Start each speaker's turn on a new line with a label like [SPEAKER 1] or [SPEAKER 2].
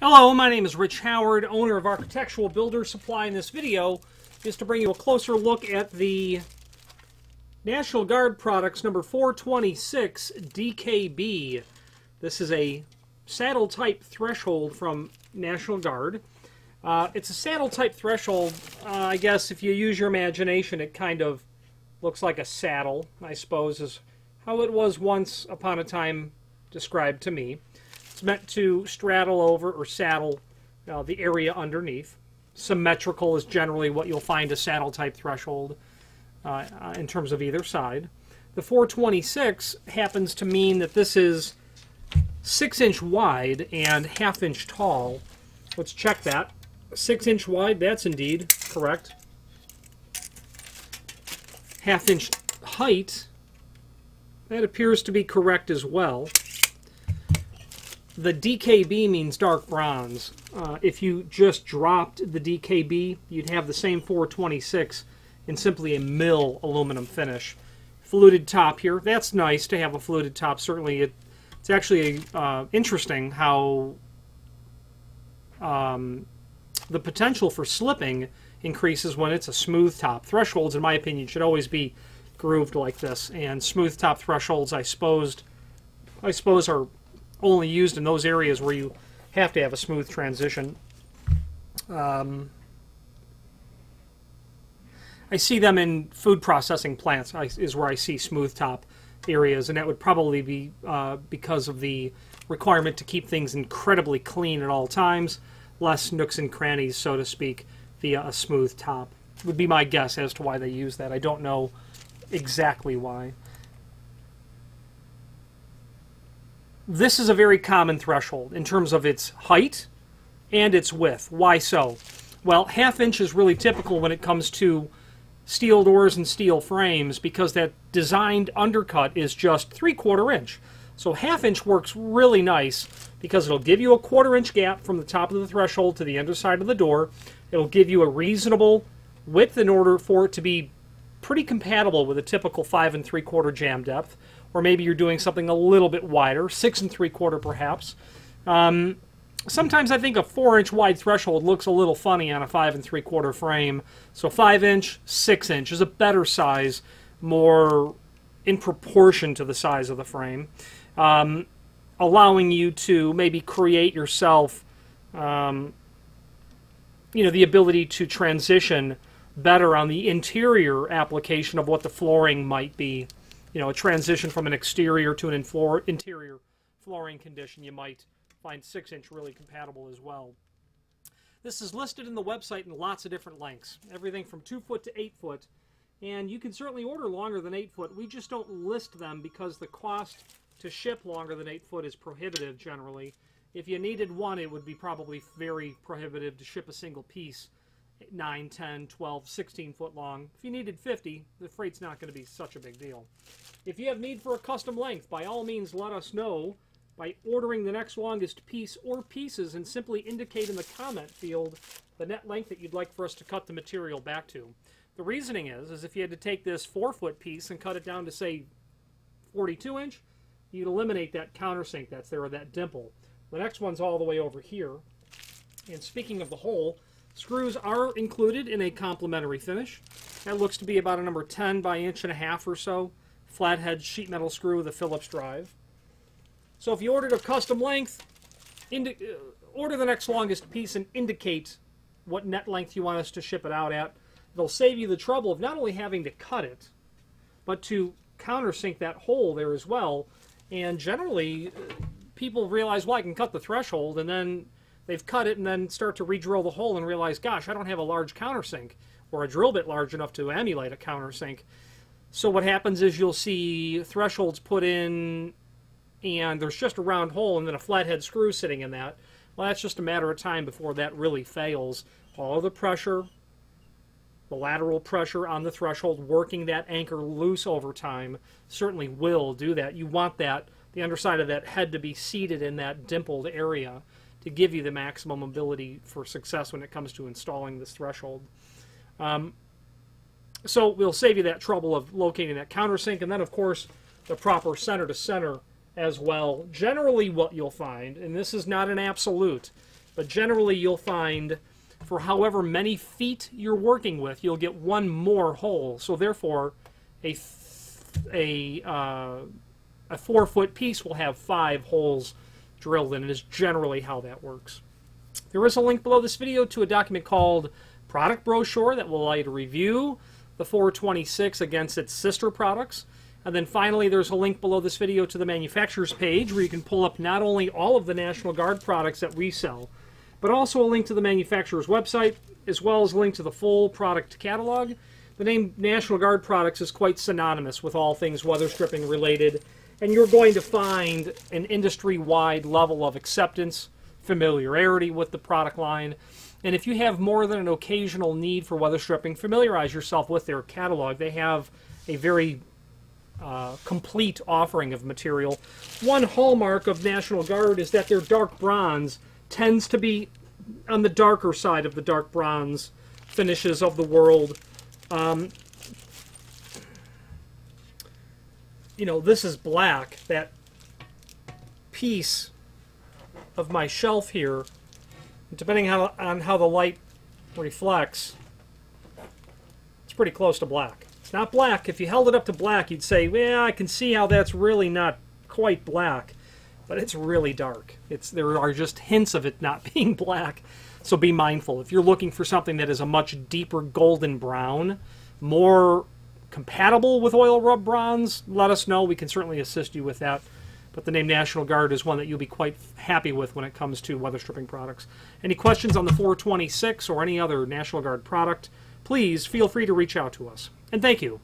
[SPEAKER 1] Hello, my name is Rich Howard, owner of Architectural Builder Supply. In this video is to bring you a closer look at the National Guard Products number 426 DKB. This is a saddle type threshold from National Guard. It's a saddle type threshold. I guess if you use your imagination, it kind of looks like a saddle, I suppose, is how it was once upon a time described to me. It's meant to straddle over or saddle the area underneath. Symmetrical is generally what you'll find a saddle type threshold in terms of either side. The 426 happens to mean that this is 6-inch wide and half-inch tall. Let's check that. 6-inch wide, that's indeed correct. Half-inch height, that appears to be correct as well. The DKB means dark bronze. If you just dropped the DKB, you'd have the same 426 in simply a mill aluminum finish. Fluted top here. That's nice to have a fluted top. Certainly, it's actually interesting how the potential for slipping increases when it's a smooth top. Thresholds, in my opinion, should always be grooved like this, and smooth top thresholds, I suppose, are only used in those areas where you have to have a smooth transition. I see them in food processing plants is where I see smooth top areas, and that would probably be because of the requirement to keep things incredibly clean at all times, less nooks and crannies, so to speak, via a smooth top. Would be my guess as to why they use that. I don't know exactly why. This is a very common threshold in terms of its height and its width. Why so? Well, half-inch is really typical when it comes to steel doors and steel frames because that designed undercut is just 3/4 inch. So half-inch works really nice because it'll give you a 1/4 inch gap from the top of the threshold to the underside of the door. It'll give you a reasonable width in order for it to be pretty compatible with a typical 5 3/4 jam depth. Or maybe you're doing something a little bit wider, 6 3/4 perhaps. Sometimes I think a 4-inch wide threshold looks a little funny on a 5 3/4 frame. So 5-inch, 6-inch is a better size, more in proportion to the size of the frame, allowing you to maybe create yourself, the ability to transition better on the interior application of what the flooring might be. A transition from an exterior to an interior flooring condition, you might find 6-inch really compatible as well. This is listed in the website in lots of different lengths, everything from 2 foot to 8 foot, and you can certainly order longer than 8 foot. We just don't list them because the cost to ship longer than 8 foot is prohibitive generally. If you needed one, it would be probably very prohibitive to ship a single piece 9, 10, 12, 16 foot long. If you needed 50, the freight's not going to be such a big deal. If you have need for a custom length, by all means let us know by ordering the next longest piece or pieces and simply indicate in the comment field the net length that you'd like for us to cut the material back to. The reasoning is if you had to take this 4-foot piece and cut it down to, say, 42-inch, you'd eliminate that countersink that's there, or that dimple. The next one's all the way over here. And speaking of the hole, screws are included in a complementary finish. That looks to be about a number 10 by 1.5 inches or so. Flathead sheet metal screw with a Phillips drive. So if you ordered a custom length, order the next longest piece and indicate what net length you want us to ship it out at. It'll save you the trouble of not only having to cut it, but to countersink that hole there as well. And generally, people realize, well, I can cut the threshold, and then they've cut it and then start to re-drill the hole and realize, gosh, I don't have a large countersink or a drill bit large enough to emulate a countersink. So what happens is you'll see thresholds put in and there's just a round hole and then a flathead screw sitting in that. Well, that's just a matter of time before that really fails. All of the pressure, the lateral pressure on the threshold, working that anchor loose over time, certainly will do that. You want that, the underside of that head to be seated in that dimpled area to give you the maximum ability for success when it comes to installing this threshold. So we'll save you that trouble of locating that countersink, and then of course the proper center to center as well. Generally what you'll find, and this is not an absolute, But generally you'll find for however many feet you're working with, you'll get one more hole. So therefore, a 4-foot piece will have 5 holes drilled in it is generally how that works. There is a link below this video to a document called Product Brochure that will allow you to review the 426 against its sister products. And then finally, there's a link below this video to the manufacturer's page where you can pull up not only all of the National Guard products that we sell, but also a link to the manufacturer's website, as well as a link to the full product catalog. The name National Guard products is quite synonymous with all things weather stripping related, and you're going to find an industry-wide level of acceptance, familiarity with the product line. And if you have more than an occasional need for weather stripping, familiarize yourself with their catalog. They have a very complete offering of material. One hallmark of National Guard is that their dark bronze tends to be on the darker side of the dark bronze finishes of the world. You know, this is black. That piece of my shelf here, depending on how the light reflects, it's pretty close to black. It's not black. If you held it up to black, you'd say, well, I can see how that's really not quite black. But it's really dark. There are just hints of it not being black. So be mindful. If you're looking for something that is a much deeper golden brown, more compatible with oil rub bronze, let us know. We can certainly assist you with that. But the name National Guard is one that you'll be quite happy with when it comes to weather stripping products. Any questions on the 426 or any other National Guard product, please feel free to reach out to us. And thank you.